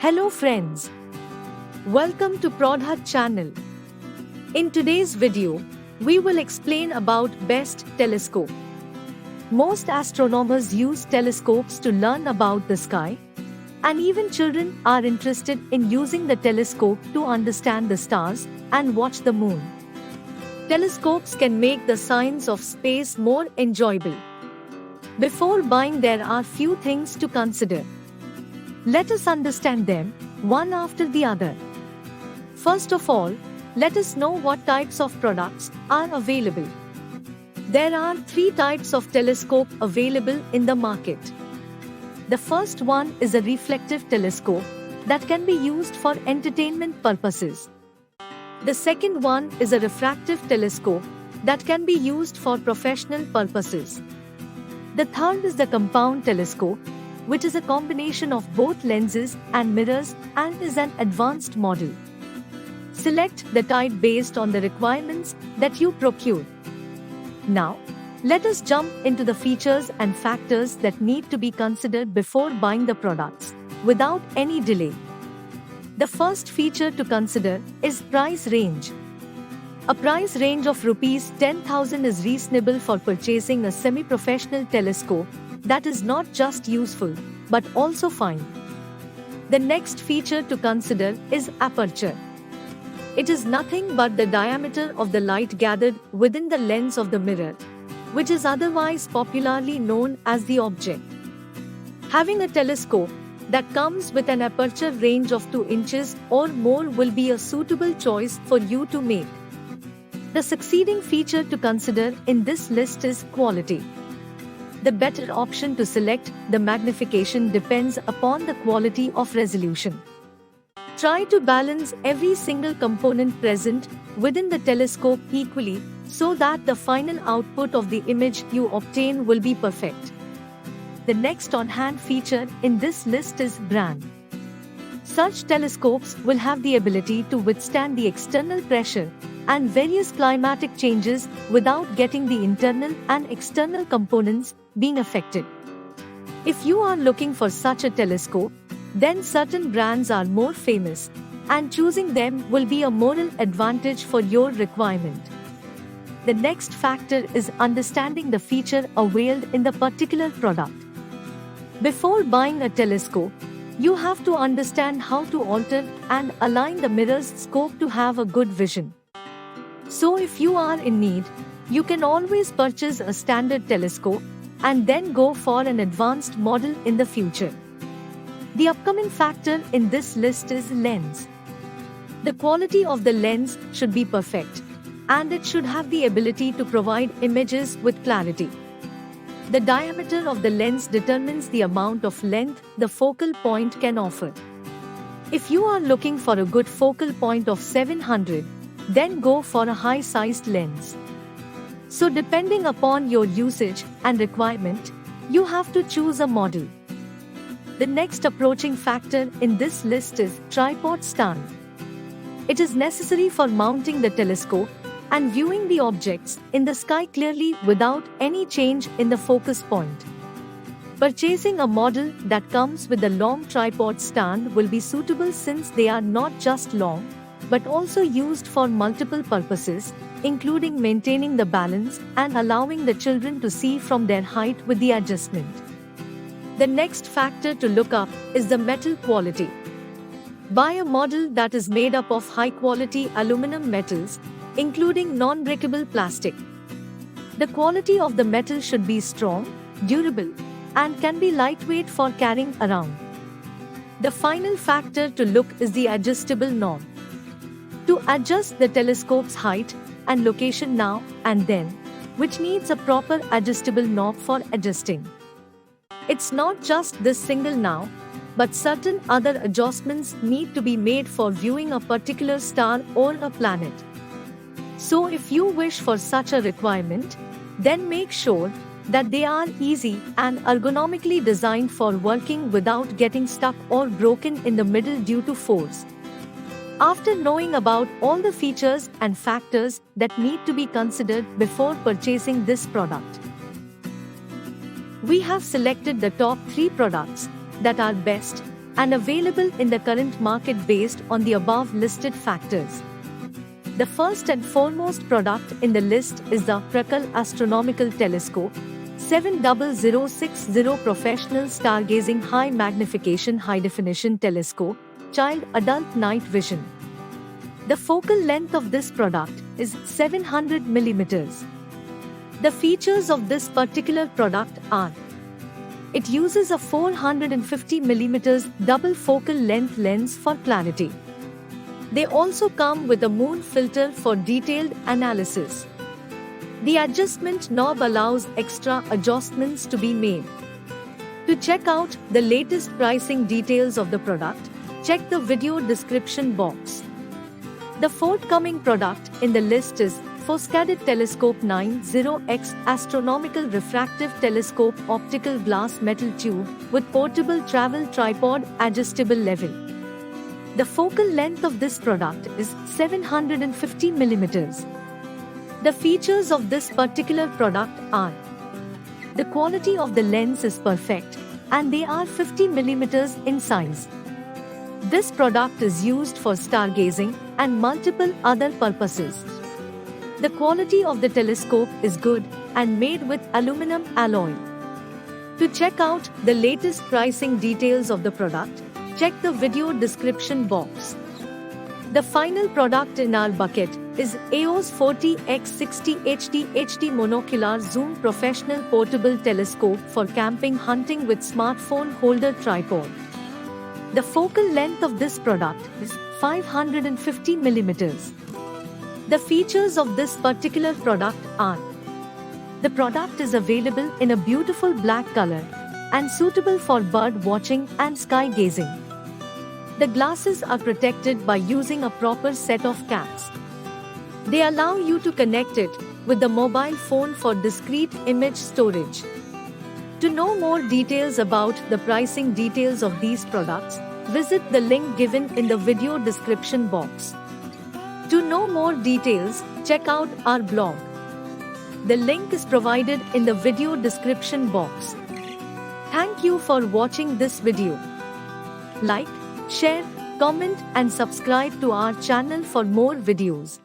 Hello friends, welcome to Prodhat channel. In today's video, we will explain about best telescope. Most astronomers use telescopes to learn about the sky, and even children are interested in using the telescope to understand the stars and watch the moon. Telescopes can make the science of space more enjoyable. Before buying, there are few things to consider. Let us understand them, one after the other. First of all, let us know what types of products are available. There are 3 types of telescope available in the market. The first one is a reflective telescope that can be used for entertainment purposes. The second one is a refractive telescope that can be used for professional purposes. The third is the compound telescope, which is a combination of both lenses and mirrors and is an advanced model. Select the type based on the requirements that you procure. Now, let us jump into the features and factors that need to be considered before buying the products, without any delay. The first feature to consider is price range. A price range of Rs 10,000 is reasonable for purchasing a semi-professional telescope that is not just useful, but also fine. The next feature to consider is aperture. It is nothing but the diameter of the light gathered within the lens of the mirror, which is otherwise popularly known as the object. Having a telescope that comes with an aperture range of 2 inches or more will be a suitable choice for you to make. The succeeding feature to consider in this list is quality. The better option to select the magnification depends upon the quality of resolution. Try to balance every single component present within the telescope equally so that the final output of the image you obtain will be perfect. The next on-hand feature in this list is brand. Such telescopes will have the ability to withstand the external pressure and various climatic changes without getting the internal and external components being affected. If you are looking for such a telescope, then certain brands are more famous, and choosing them will be a moral advantage for your requirement. The next factor is understanding the feature availed in the particular product. Before buying a telescope, you have to understand how to alter and align the mirror's scope to have a good vision. So if you are in need, you can always purchase a standard telescope and then go for an advanced model in the future. The upcoming factor in this list is lens. The quality of the lens should be perfect, and it should have the ability to provide images with clarity. The diameter of the lens determines the amount of length the focal point can offer. If you are looking for a good focal point of 700, then go for a high-sized lens. So depending upon your usage and requirement, you have to choose a model. The next approaching factor in this list is tripod stand. It is necessary for mounting the telescope and viewing the objects in the sky clearly without any change in the focus point. Purchasing a model that comes with a long tripod stand will be suitable since they are not just long, but also used for multiple purposes, including maintaining the balance and allowing the children to see from their height with the adjustment. The next factor to look up is the metal quality. Buy a model that is made up of high-quality aluminum metals, including non-breakable plastic. The quality of the metal should be strong, durable, and can be lightweight for carrying around. The final factor to look is the adjustable knob. To adjust the telescope's height and location now and then, which needs a proper adjustable knob for adjusting. It's not just this single knob, but certain other adjustments need to be made for viewing a particular star or a planet. So if you wish for such a requirement, then make sure that they are easy and ergonomically designed for working without getting stuck or broken in the middle due to force. After knowing about all the features and factors that need to be considered before purchasing this product, we have selected the top 3 products that are best and available in the current market based on the above listed factors. The first and foremost product in the list is the Prakal Astronomical Telescope 70060 Professional Stargazing High Magnification High Definition Telescope, Child Adult Night Vision. The focal length of this product is 700 mm. The features of this particular product are: it uses a 450 mm double focal length lens for clarity. They also come with a moon filter for detailed analysis. The adjustment knob allows extra adjustments to be made. To check out the latest pricing details of the product, check the video description box. The forthcoming product in the list is Foscaded Telescope 90X Astronomical Refractive Telescope Optical Glass Metal Tube with Portable Travel Tripod Adjustable Level. The focal length of this product is 750 mm. The features of this particular product are: the quality of the lens is perfect, and they are 50 mm in size. This product is used for stargazing and multiple other purposes. The quality of the telescope is good and made with aluminum alloy. To check out the latest pricing details of the product, check the video description box. The final product in our bucket is EOS 40x60 HD Monocular Zoom Professional Portable Telescope for camping hunting with smartphone holder tripod. The focal length of this product is 550 mm. The features of this particular product are: the product is available in a beautiful black color and suitable for bird watching and sky gazing. The glasses are protected by using a proper set of caps. They allow you to connect it with the mobile phone for discrete image storage. To know more details about the pricing details of these products, visit the link given in the video description box. To know more details, check out our blog. The link is provided in the video description box. Thank you for watching this video. Like, share, comment and subscribe to our channel for more videos.